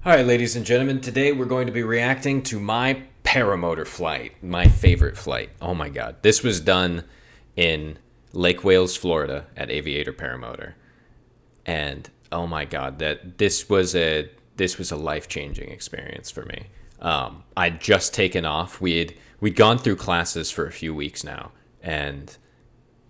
All right, ladies and gentlemen, today we're going to be reacting to my paramotor flight, my favorite flight. Oh my God. This was done in Lake Wales, Florida at Aviator Paramotor. And oh my God, this was a life-changing experience for me. I'd just taken off. We'd gone through classes for a few weeks now, and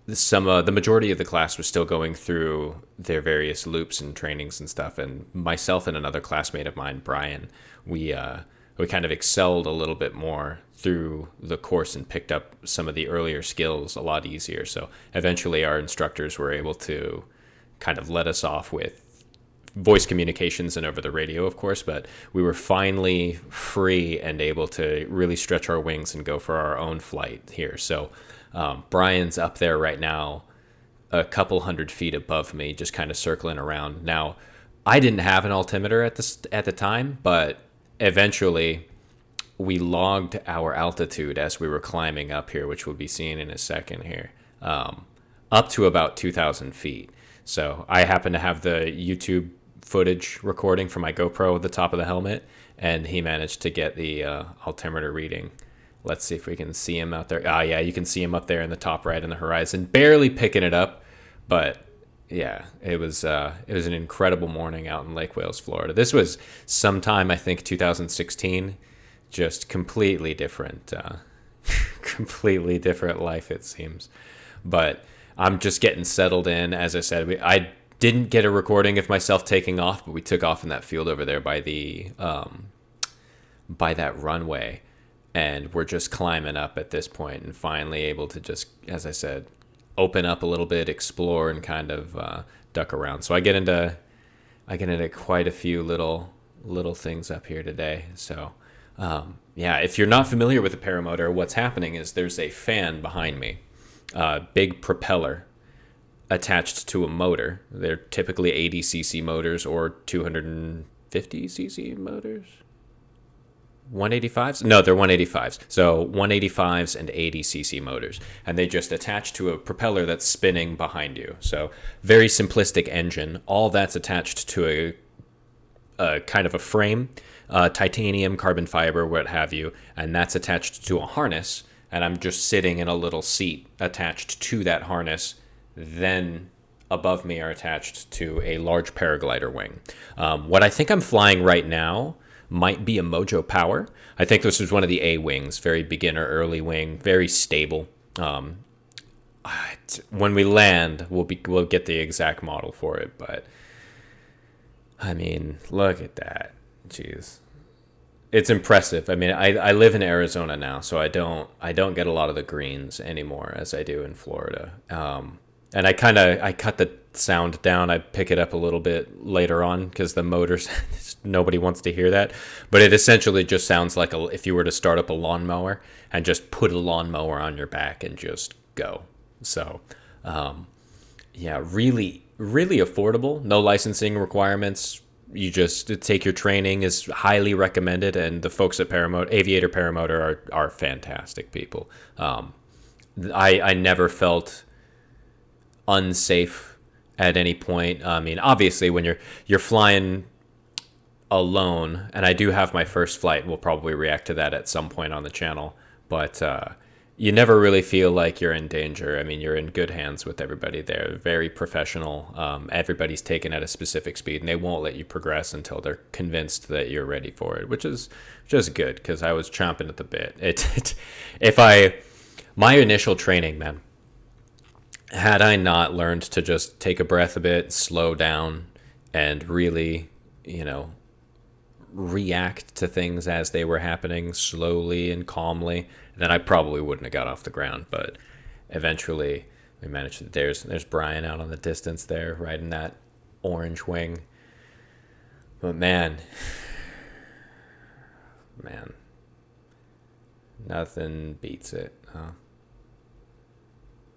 the majority of the class was still going through their various loops and trainings and stuff. And myself and another classmate of mine, Brian, we kind of excelled a little bit more through the course and picked up some of the earlier skills a lot easier. So eventually, our instructors were able to kind of let us off with voice communications and over the radio, of course, but we were finally free and able to really stretch our wings and go for our own flight here. So Brian's up there right now, a couple 100 feet above me, just kind of circling around. Now, I didn't have an altimeter at the time, but eventually we logged our altitude as we were climbing up here, which we'll be seeing in a second here, up to about 2,000 feet. So I happen to have the YouTube footage recording from my GoPro at the top of the helmet, and he managed to get the altimeter reading. Let's see if we can see him out there. Ah, yeah, you can see him up there in the top right in the horizon, barely picking it up. But yeah, it was an incredible morning out in Lake Wales, Florida. This was sometime, I think, 2016. Just completely different, completely different life, it seems. But I'm just getting settled in. As I said, I didn't get a recording of myself taking off, but we took off in that field over there by that runway. And we're just climbing up at this point and finally able to just, as I said, open up a little bit, explore, and kind of duck around. So I get into quite a few little things up here today. So yeah, if you're not familiar with the paramotor, what's happening is there's a fan behind me, big propeller attached to a motor. They're typically 80cc motors or 250cc motors. 185s? No, they're 185s. So 185s and 80cc motors. And they just attach to a propeller that's spinning behind you. So very simplistic engine. All that's attached to a kind of a frame, titanium, carbon fiber, what have you. And that's attached to a harness. And I'm just sitting in a little seat attached to that harness. Then above me are attached to a large paraglider wing. What I think I'm flying right now might be a MojoPwr. I think this is one of the A wings, very beginner early wing, very stable. When we land, we'll get the exact model for it, but I mean, look at that. Jeez. It's impressive. I mean, I live in Arizona now, so I don't get a lot of the greens anymore as I do in Florida. And I cut the sound down. I pick it up a little bit later on because the motors, nobody wants to hear that. But it essentially just sounds like if you were to start up a lawnmower and just put a lawnmower on your back and just go. So, yeah, really, really affordable. No licensing requirements. You just take your training, is highly recommended. And the folks at Aviator Paramotor are fantastic people. I never felt unsafe at any point. I mean, obviously when you're flying alone, and I do have my first flight, we'll probably react to that at some point on the channel, but you never really feel like you're in danger. I mean, you're in good hands with everybody there. Very professional. Everybody's taken at a specific speed, and they won't let you progress until they're convinced that you're ready for it, which is just good, because I was chomping at the bit. My initial training, man, had I not learned to just take a breath a bit, slow down, and really, react to things as they were happening slowly and calmly, then I probably wouldn't have got off the ground. But eventually we managed to. There's Brian out on the distance there, riding that orange wing. But man, nothing beats it, huh?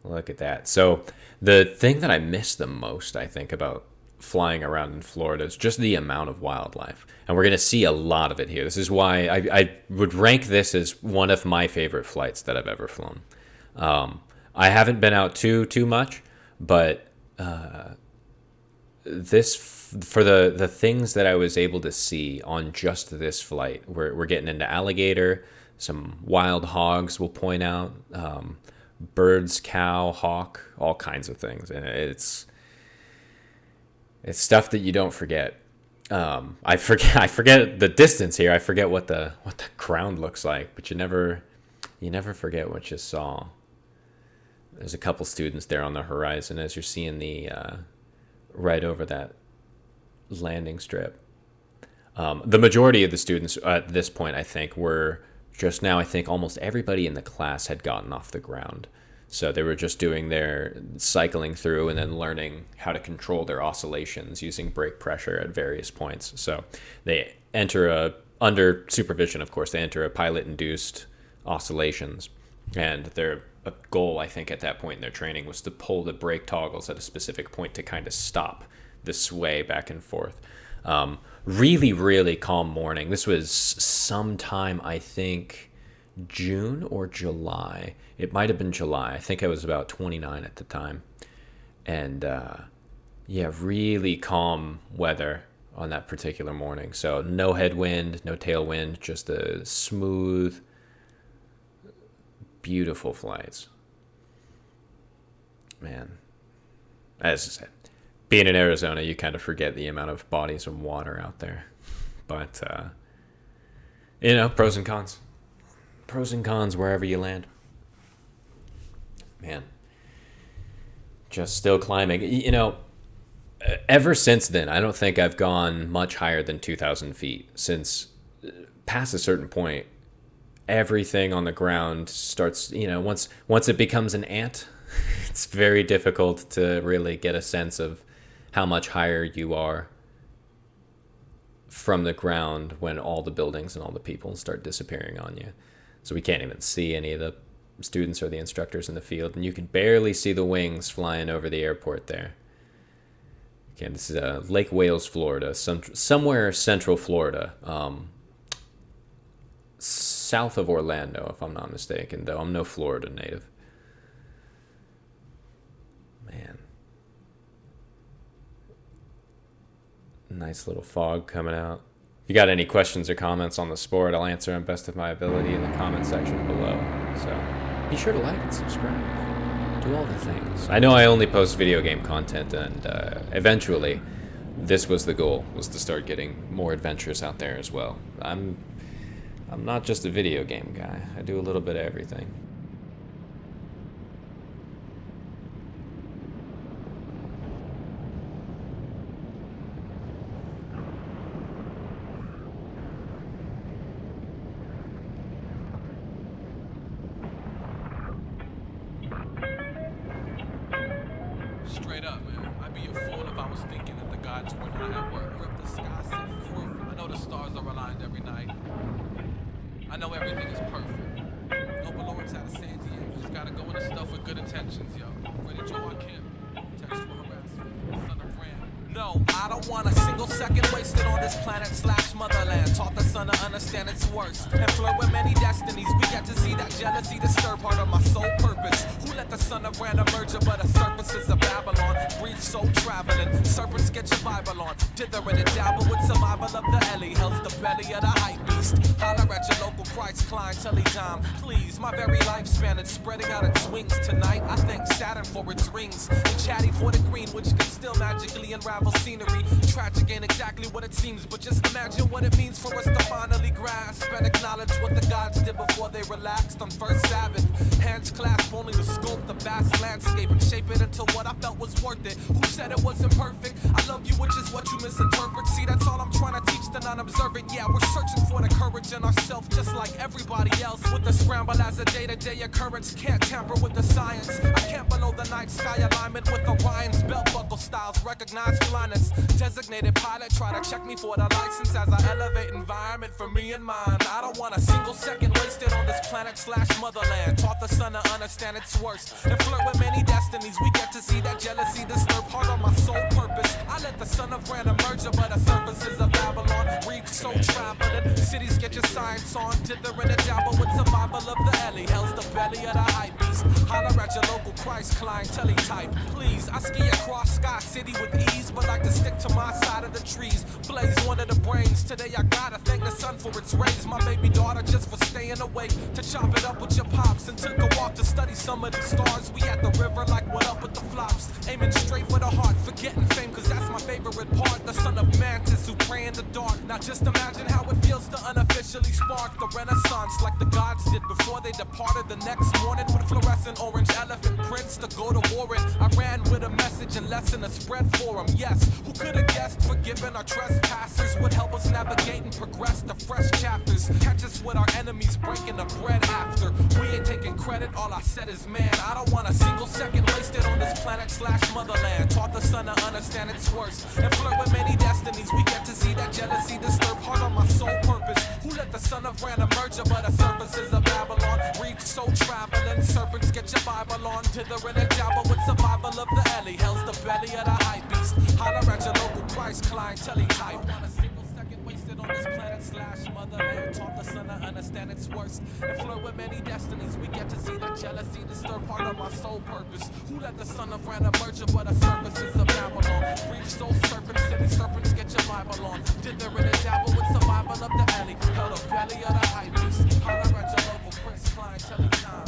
Look at that. So the thing that I miss the most, I think, about flying around in Florida is just the amount of wildlife. And we're going to see a lot of it here. This is why I would rank this as one of my favorite flights that I've ever flown. I haven't been out too much, but this for the things that I was able to see on just this flight, we're getting into alligator, some wild hogs, we'll point out, birds, cow, hawk, all kinds of things. And it's stuff that you don't forget. I forget the distance here. I forget what the ground looks like, but you never forget what you saw. There's a couple students there on the horizon as you're seeing the right over that landing strip. The majority of the students at this point, I think, were just now. I think almost everybody in the class had gotten off the ground. So they were just doing their cycling through and then learning how to control their oscillations using brake pressure at various points. So they enter under supervision, of course, they enter a pilot-induced oscillations. And their goal, I think, at that point in their training was to pull the brake toggles at a specific point to kind of stop the sway back and forth. Really, really calm morning. This was sometime, I think, June or July. It might have been July. I think I was about 29 at the time. And yeah, really calm weather on that particular morning. So no headwind, no tailwind, just a smooth, beautiful flights. Man, as I said, being in Arizona, you kind of forget the amount of bodies of water out there. But, pros and cons. Pros and cons wherever you land. Man, just still climbing. Ever since then, I don't think I've gone much higher than 2,000 feet. Since past a certain point, everything on the ground starts, once it becomes an ant, it's very difficult to really get a sense of how much higher you are from the ground when all the buildings and all the people start disappearing on you. So we can't even see any of the students or the instructors in the field, and you can barely see the wings flying over the airport there. Again, this is Lake Wales, Florida, somewhere central Florida, south of Orlando, if I'm not mistaken, though I'm no Florida native. Man. Nice little fog coming out. If you got any questions or comments on the sport, I'll answer them best of my ability in the comment section below. So be sure to like and subscribe. Do all the things. I know I only post video game content, and eventually this was the goal, was to start getting more adventures out there as well. I'm not just a video game guy. I do a little bit of everything. Straight up, man. I'd be a fool if I was thinking that the gods were not at work. Rip the sky, set fruit. I know the stars are aligned every night. I know everything is perfect. No Lord's out of San Diego. Just gotta go into stuff with good intentions, yo. Ready, Joe Kim. Text for harassment. Son of Ram. No, I don't want a single second wasted on this planet / motherland. Taught the son to understand its worst and flirt with many destinies. We get to see that jealousy disturb part of my soul purpose. Who let the son of random merger but a surfaces of Babylon? Brief soul traveling, serpents get your Bible on. Dithering and dabble with survival of the Ellie. Hell's the belly of the hype beast. Holler at your local Christ clientele time. Please, my very lifespan is spreading out its wings tonight. I thank Saturn for its rings and chatty for the green, which can still magically unravel scenery. Tragic ain't exactly what it seems, but just imagine what it means for us to finally grasp and acknowledge what the gods did before they relaxed on first Sabbath. Hands clasped only to sculpt the vast landscape and shape it into what I felt was worth it. Who said it wasn't perfect? I love you, which is what you misinterpret. See, that's all I'm trying to teach the non-observant. Yeah, we're searching for the courage in ourselves, just like everybody else. With the scramble as a day-to-day occurrence, can't tamper with the science. I can't below the night sky alignment with Orion's belt buckle styles. Recognize blindness. Designated pilot, try to check me for the license as I elevate environment for me and mine. I don't want a single second wasted on this planet / motherland. Taught the son to understand its worst and flirt with many destinies. We get to see that jealousy disturb part of my soul purpose. I let the son of random merger, but the surfaces of Babylon. reef, so traveling. Cities get your science on, dither in a dabble with survival of the alley. Hell's the belly of the hype beast. Holler at your local Christ clientele type. Please, I ski across Sky City with ease, but like to stick to my side of the trees. Blaze one of the brains. Today I gotta thank the sun for its rays. My baby daughter just for staying awake to chop it up with your pops and took a walk to study some of these stars. We at the river like what up with the flops, aiming straight for the heart, forgetting fame cause that's my favorite part. The son of mantis who pray in the dark. Now just imagine how it feels to unofficially spark the renaissance like the gods did before they departed the next morning with fluorescent orange elephant prints to go to war in. I ran with a message and lesson to spread for them. Yes, who could have guessed forgiving our trespassers would help us navigate and progress to fresh chapters. Catch us with our enemies breaking the bread after. We ain't taking credit, all I said is man, I don't want a single second wasted on this planet / motherland. Taught the son to understand its worst and flirt with many destinies. We get to see that jealousy disturb heart on my sole purpose. Who let the son of random merger but the surfaces of Babylon? Reef so traveling, serpents get your Bible on. Dither in a dabble with survival of the alley. Hell's the belly of the hype beast. Holler at your local Christ clientele type. I want a single second wasted on this planet / motherland. Taught the son to understand its worst and flirt with many destinies. We get to see that jealousy disturb part of my sole purpose. Who let the son of random merger but the surfaces of Babylon? Reef so serpent city, serpents get your Bible on. Dither in a dabble with survival of the alley. Hell the belly of the hype beast. Holler at your local Prince clientele time.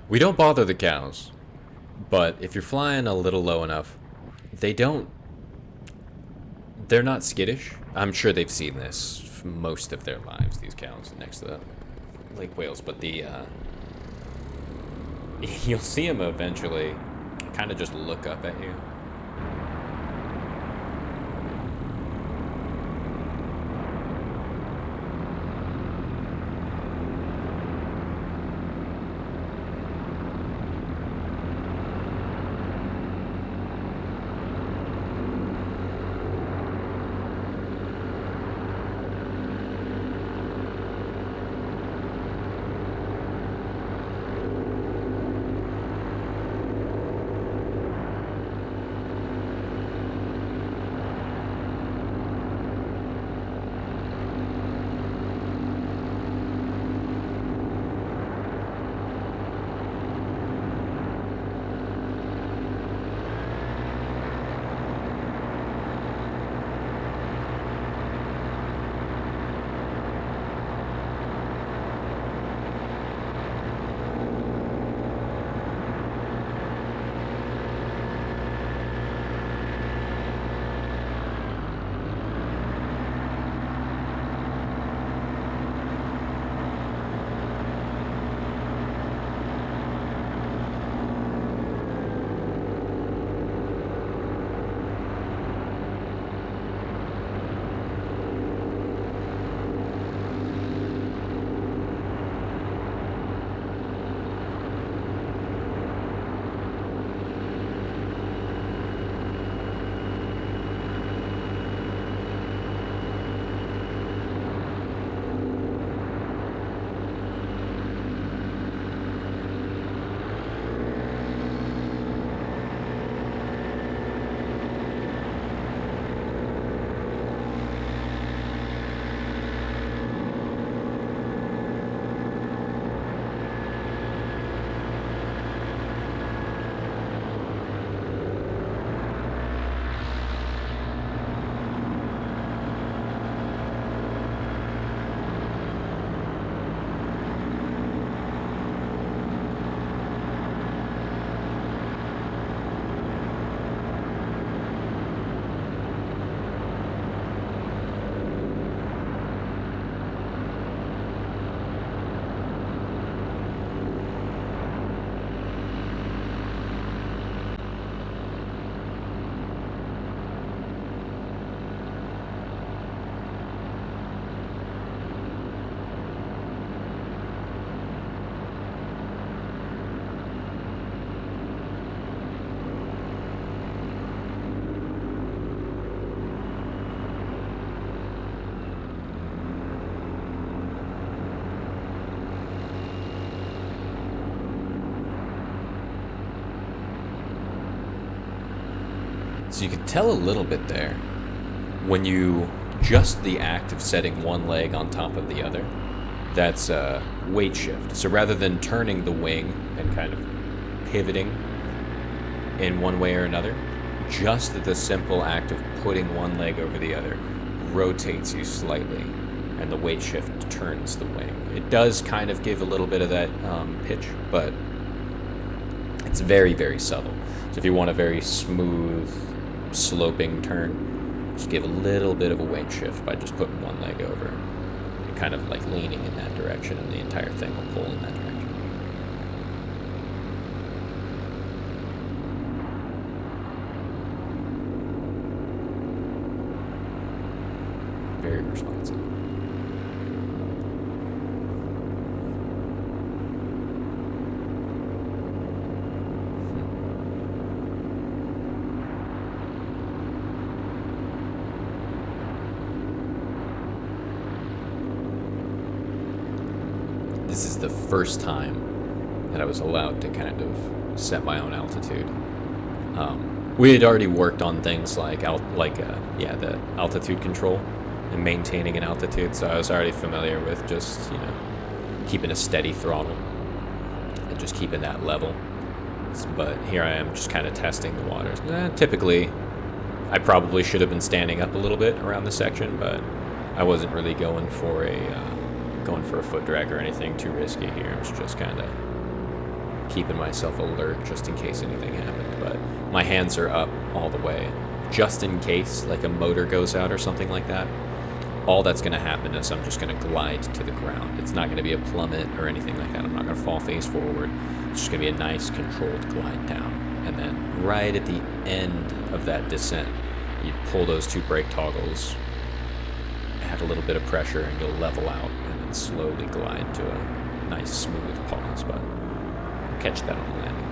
We don't bother the cows, but if you're flying a little low enough, they're not skittish. I'm sure they've seen this for most of their lives, these cows next to the lake whales, but you'll see them eventually kind of just look up at you. So you can tell a little bit there when you just the act of setting one leg on top of the other. That's a weight shift. So rather than turning the wing and kind of pivoting in one way or another, just the simple act of putting one leg over the other rotates you slightly, and the weight shift turns the wing. It does kind of give a little bit of that pitch, but it's very, very subtle. So if you want a very smooth, sloping turn, just give a little bit of a weight shift by just putting one leg over and kind of like leaning in that direction, and the entire thing will pull in that direction. Very responsive. This is the first time that I was allowed to kind of set my own altitude. We had already worked on things like the altitude control and maintaining an altitude, so I was already familiar with just, keeping a steady throttle and just keeping that level. But here I am just kind of testing the waters. Typically, I probably should have been standing up a little bit around the section, but I wasn't really going for a foot drag or anything too risky here. I was just kind of keeping myself alert just in case anything happened. But my hands are up all the way, just in case like a motor goes out or something like that. All that's going to happen is I'm just going to glide to the ground. It's not going to be a plummet or anything like that. I'm not going to fall face forward. It's just going to be a nice controlled glide down. And then right at the end of that descent, you pull those two brake toggles, add a little bit of pressure, and you'll level out and then slowly glide to a nice smooth pause. But catch that on the landing.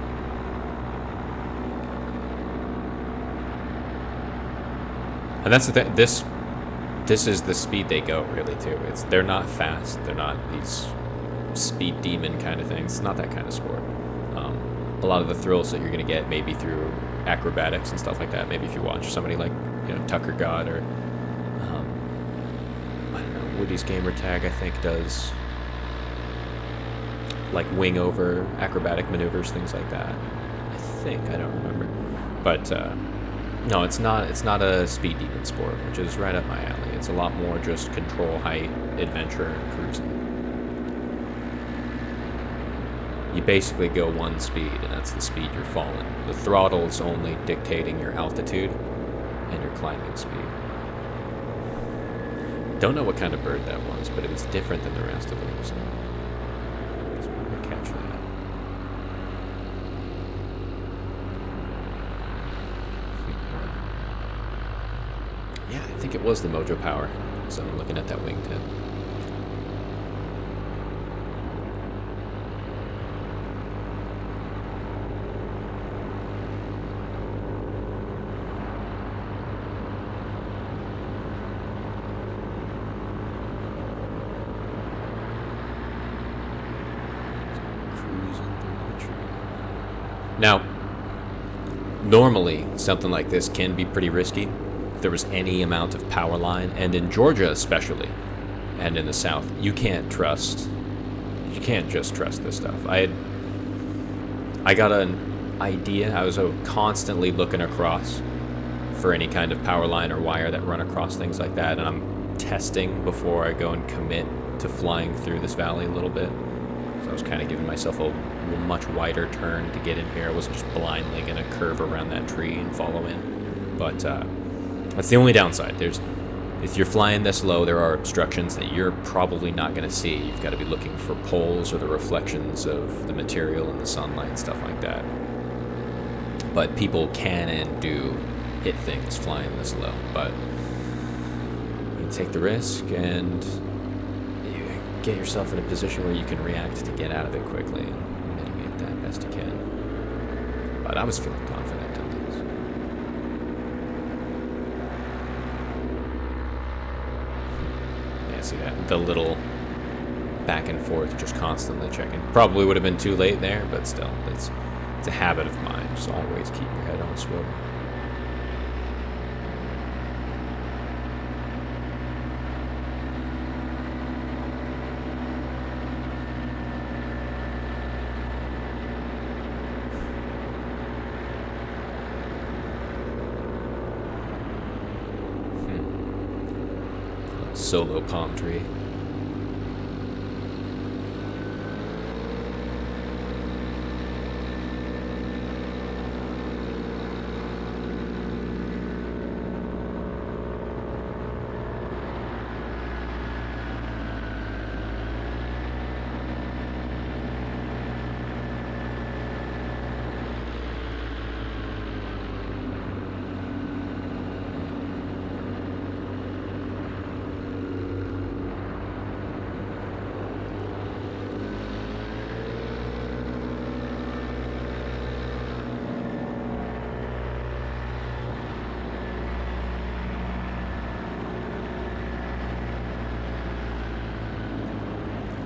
And that's the thing. This is the speed they go, really, too. They're not fast. They're not these speed demon kind of things. It's not that kind of sport. A lot of the thrills that you're going to get maybe through acrobatics and stuff like that. Maybe if you watch somebody like Tucker God or I don't know, Woody's Gamer Tag, I think, does like wing over acrobatic maneuvers, things like that. I don't remember, but no, it's not a speed demon sport, which is right up my alley. It's a lot more just control, height, adventure, and cruising. You basically go one speed, and that's the speed you're falling. The throttle is only dictating your altitude and your climbing speed. Don't know what kind of bird that was, but it was different than the rest of them, so let's catch that. Yeah, I think it was the MojoPwr, so I'm looking at that wingtip. Now, normally, something like this can be pretty risky if there was any amount of power line, and in Georgia especially, and in the South, you can't just trust this stuff. I got an idea. I was constantly looking across for any kind of power line or wire that run across things like that, and I'm testing before I go and commit to flying through this valley a little bit. So I was kind of giving myself a much wider turn to get in here. I wasn't just blindly going to curve around that tree and follow in. But that's the only downside. If you're flying this low, there are obstructions that you're probably not going to see. You've got to be looking for poles or the reflections of the material in the sunlight and stuff like that. But people can and do hit things flying this low. But you take the risk and get yourself in a position where you can react to get out of it quickly and mitigate that best you can. But I was feeling confident in this. Yeah, see that? The little back and forth, just constantly checking. Probably would have been too late there, but still, it's a habit of mine. Just always keep your head on a swivel. solo palm tree.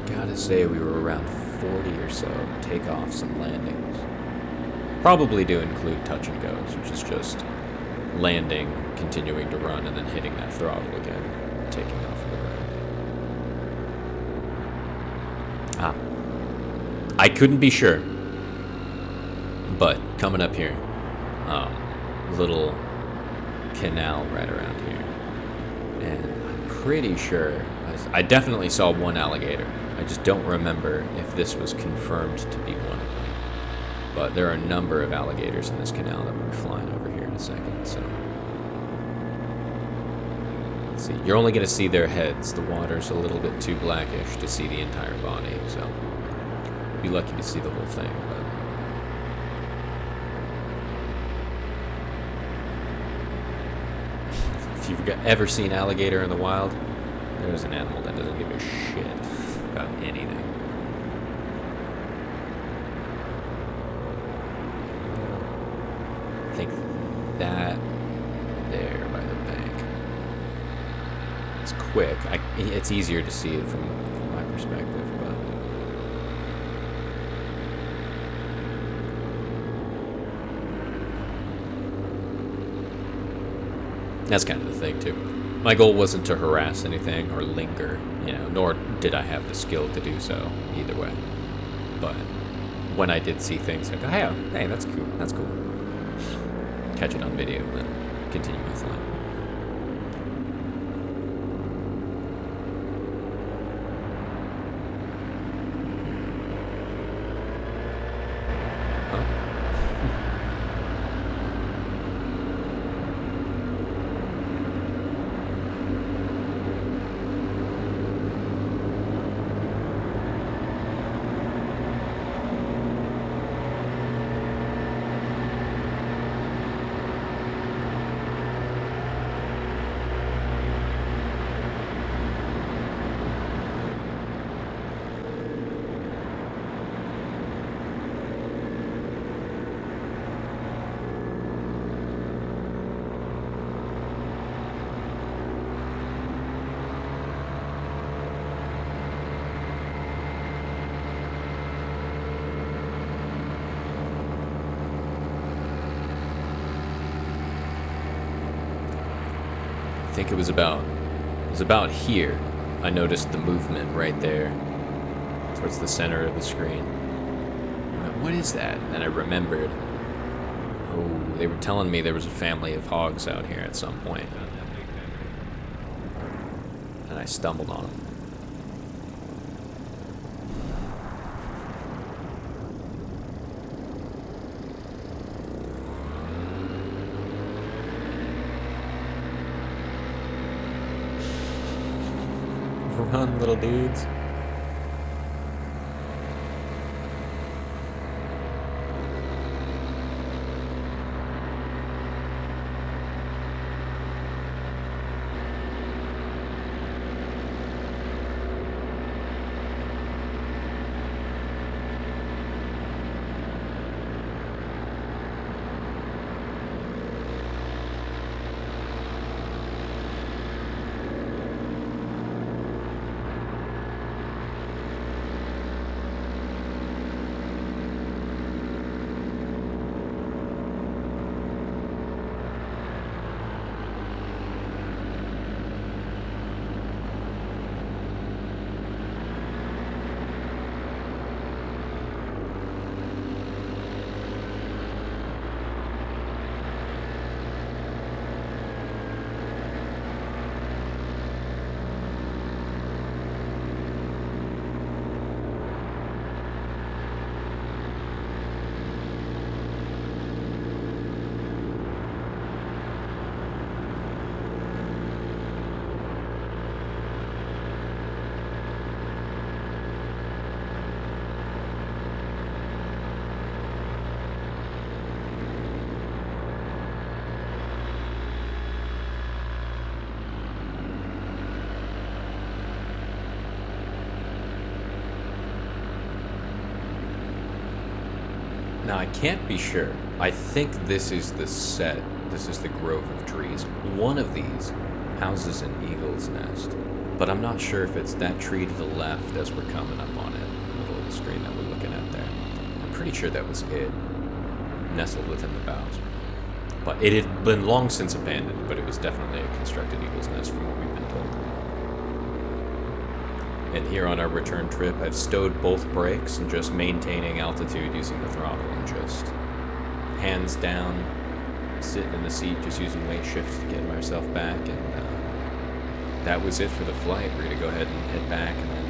Gotta say, we were around 40 or so takeoffs and landings. Probably do include touch and goes, which is just landing, continuing to run, and then hitting that throttle again, taking off of the ground. I couldn't be sure, but coming up here, little canal right around here, and I'm pretty sure I definitely saw one alligator. I just don't remember if this was confirmed to be one of them. But there are a number of alligators in this canal that we'll be flying over here in a second, so. Let's see. You're only going to see their heads. The water's a little bit too blackish to see the entire body, so. Be lucky to see the whole thing, but. If you've ever seen alligator in the wild, there's an animal that doesn't give a shit about anything. I think that there by the bank. It's quick. It's easier to see it from my perspective, but that's kind of the thing too. My goal wasn't to harass anything or linger, nor did I have the skill to do so either way. But when I did see things, like, oh, hey, that's cool, catch it on video and then continue my flight. I think it was about here. I noticed the movement right there towards the center of the screen. What is that? And I remembered, they were telling me there was a family of hogs out here at some point. And I stumbled on them. Run, little dudes. Now, I can't be sure. I think this is the set. This is the grove of trees. One of these houses an eagle's nest, but I'm not sure if it's that tree to the left as we're coming up on it, in the middle of the screen that we're looking at there. I'm pretty sure that was it, nestled within the boughs. But it had been long since abandoned, but it was definitely a constructed eagle's nest from what we've been told. And here on our return trip, I've stowed both brakes and just maintaining altitude using the throttle and just hands down, sitting in the seat, just using weight shift to get myself back. And that was it for the flight. We're going to go ahead and head back and then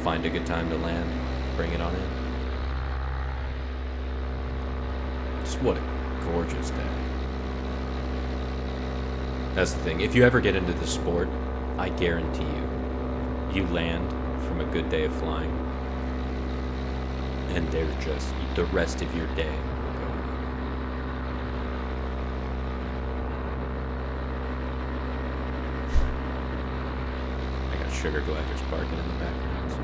find a good time to land, bring it on in. Just what a gorgeous day. That's the thing. If you ever get into the sport, I guarantee you land from a good day of flying, and they're just, the rest of your day will go. I got sugar gliders barking in the background, so.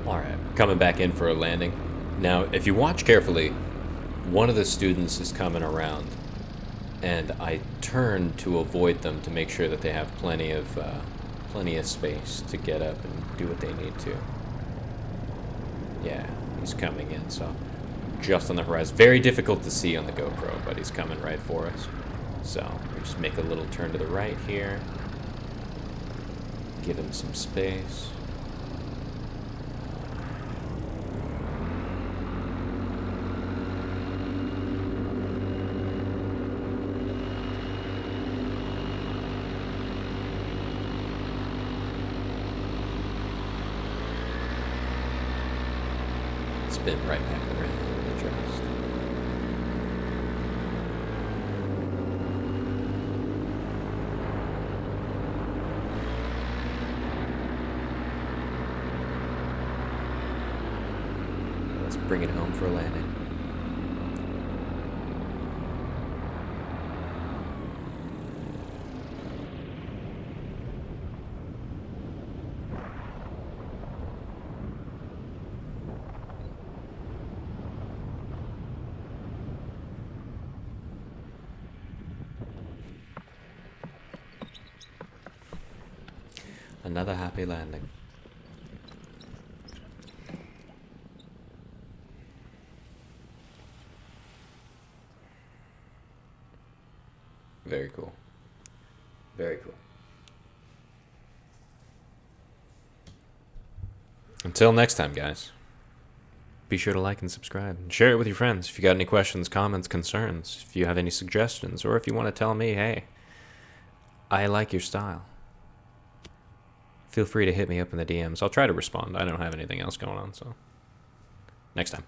Alright, coming back in for a landing. Now, if you watch carefully, one of the students is coming around, and I turn to avoid them to make sure that they have plenty of space to get up and do what they need to. Yeah, he's coming in, so just on the horizon. Very difficult to see on the GoPro, but he's coming right for us. So, we just make a little turn to the right here. Give him some space. Spin right back around and adjust. Let's bring it home for a landing. Another happy landing. Very cool. Very cool. Until next time, guys. Be sure to like and subscribe. And share it with your friends if you got any questions, comments, concerns, if you have any suggestions, or if you want to tell me, hey, I like your style. Feel free to hit me up in the DMs. I'll try to respond. I don't have anything else going on, so next time.